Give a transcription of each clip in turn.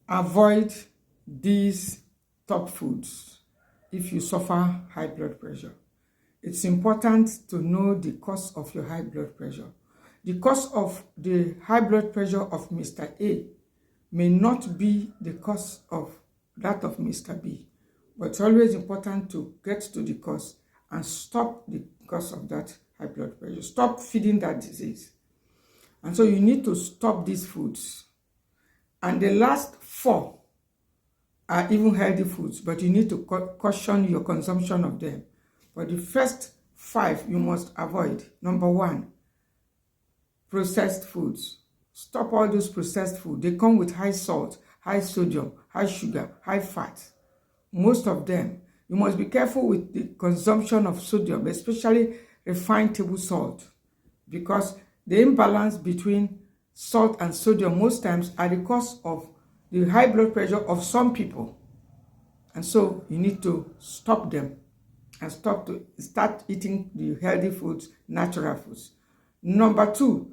avoid these top foods if you suffer high blood pressure. It's important to know the cause of your high blood pressure. The cause of the high blood pressure of Mr. A may not be the cause of that of Mr. B, but it's always important to get to the cause and stop the cause of that high blood pressure. Stop feeding that disease. And so you need to stop these foods. And the last 4 are even healthy foods, but you need to caution your consumption of them. But the first 5 you must avoid. Number 1, processed foods. Stop all those processed foods. They come with high salt, high sodium, high sugar, high fat. Most of them. You must be careful with the consumption of sodium, especially refined table salt, because the imbalance between salt and sodium most times are the cause of the high blood pressure of some people. And so you need to stop them and start eating the healthy foods, natural foods. Number 2,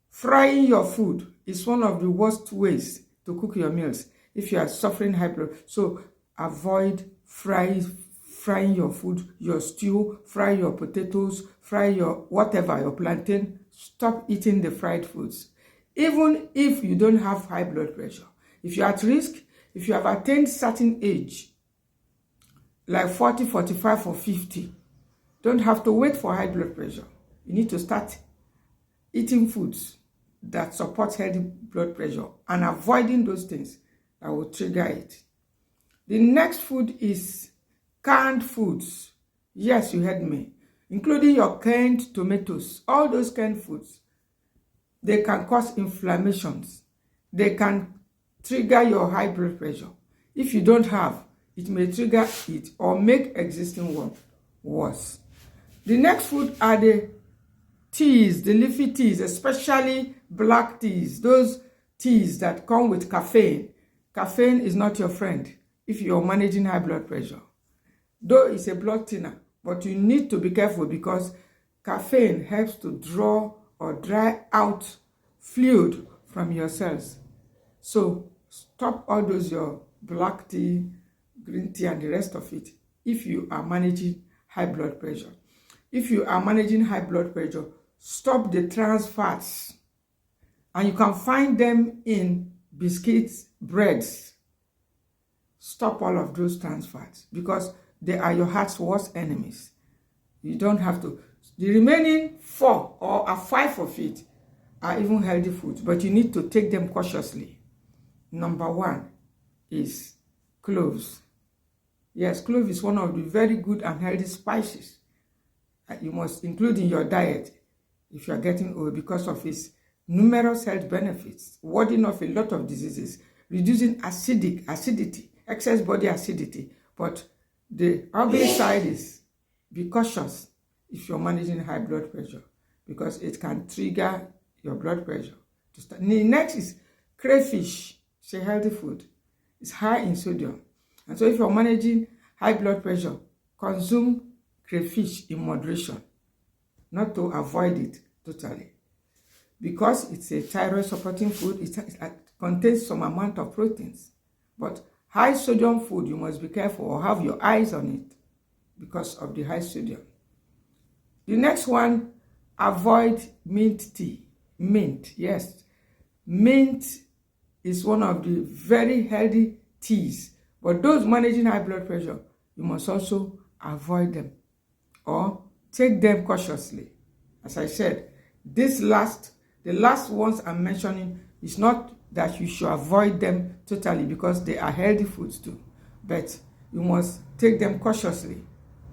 frying your food is one of the worst ways to cook your meals if you are suffering high blood. So avoid frying your food, your stew, fry your potatoes, fry your whatever, your plantain. Stop eating the fried foods. Even if you don't have high blood pressure, if you're at risk, if you have attained certain age, like 40, 45, or 50, don't have to wait for high blood pressure. You need to start eating foods that support healthy blood pressure and avoiding those things that will trigger it. The next food is canned foods. Yes, you heard me. Including your canned tomatoes. All those canned foods, they can cause inflammations. They can trigger your high blood pressure. If you don't have, it may trigger it or make existing one worse. The next food are the teas, the leafy teas, especially black teas. Those teas that come with caffeine. Caffeine is not your friend if you're managing high blood pressure. Though it's a blood thinner, but you need to be careful because caffeine helps to draw or dry out fluid from your cells. So stop all those your black tea, green tea, and the rest of it if you are managing high blood pressure. If you are managing high blood pressure, stop the trans fats. And you can find them in biscuits, breads. Stop all of those trans fats because they are your heart's worst enemies. You don't have to. The remaining 4 or 5 of it are even healthy foods, but you need to take them cautiously. Number 1 is cloves. Yes, clove is one of the very good and healthy spices that you must include in your diet if you are getting old because of its numerous health benefits, warding off a lot of diseases, reducing acidity, excess body acidity. But the ugly side is be cautious if you're managing high blood pressure because it can trigger your blood pressure to start. The next is crayfish. It's a healthy food. It's high in sodium. And so if you're managing high blood pressure, consume crayfish in moderation, not to avoid it totally. Because it's a thyroid supporting food, it contains some amount of proteins. But high sodium food, you must be careful or have your eyes on it because of the high sodium. The next one, avoid mint tea. Mint, yes. Mint is one of the very healthy teas. But those managing high blood pressure, you must also avoid them or take them cautiously. As I said, the last ones I'm mentioning is not that you should avoid them totally because they are healthy foods too, but you must take them cautiously.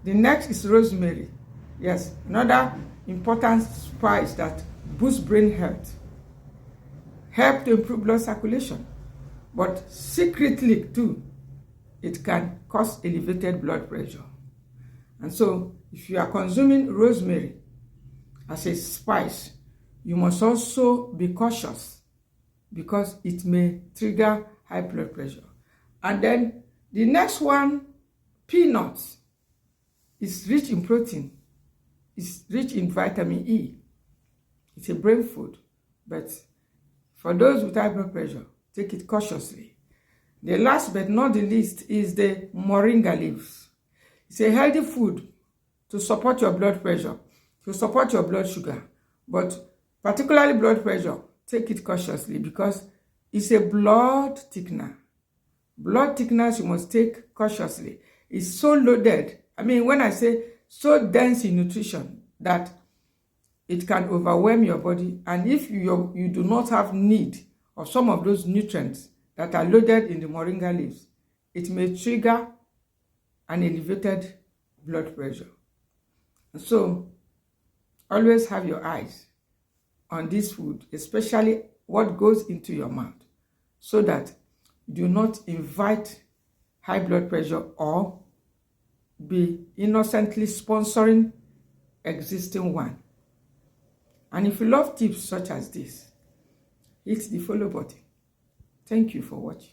The next is rosemary. Yes, another important spice that boosts brain health, help to improve blood circulation, but secretly too, it can cause elevated blood pressure. And so if you are consuming rosemary as a spice, you must also be cautious because it may trigger high blood pressure. And then the next one, peanuts, is rich in protein. It's rich in vitamin E. It's a brain food. But for those with high blood pressure, take it cautiously. The last but not the least is the moringa leaves. It's a healthy food to support your blood pressure, to support your blood sugar, but particularly blood pressure, take it cautiously because it's a blood thickener. Blood thickeners you must take cautiously. It's so loaded. I mean, when I say so dense in nutrition that it can overwhelm your body, and if you do not have need of some of those nutrients that are loaded in the moringa leaves, it may trigger an elevated blood pressure. So always have your eyes on this food, especially what goes into your mouth, so that you do not invite high blood pressure or be innocently sponsoring existing one. And if you love tips such as this, hit the follow button. Thank you for watching.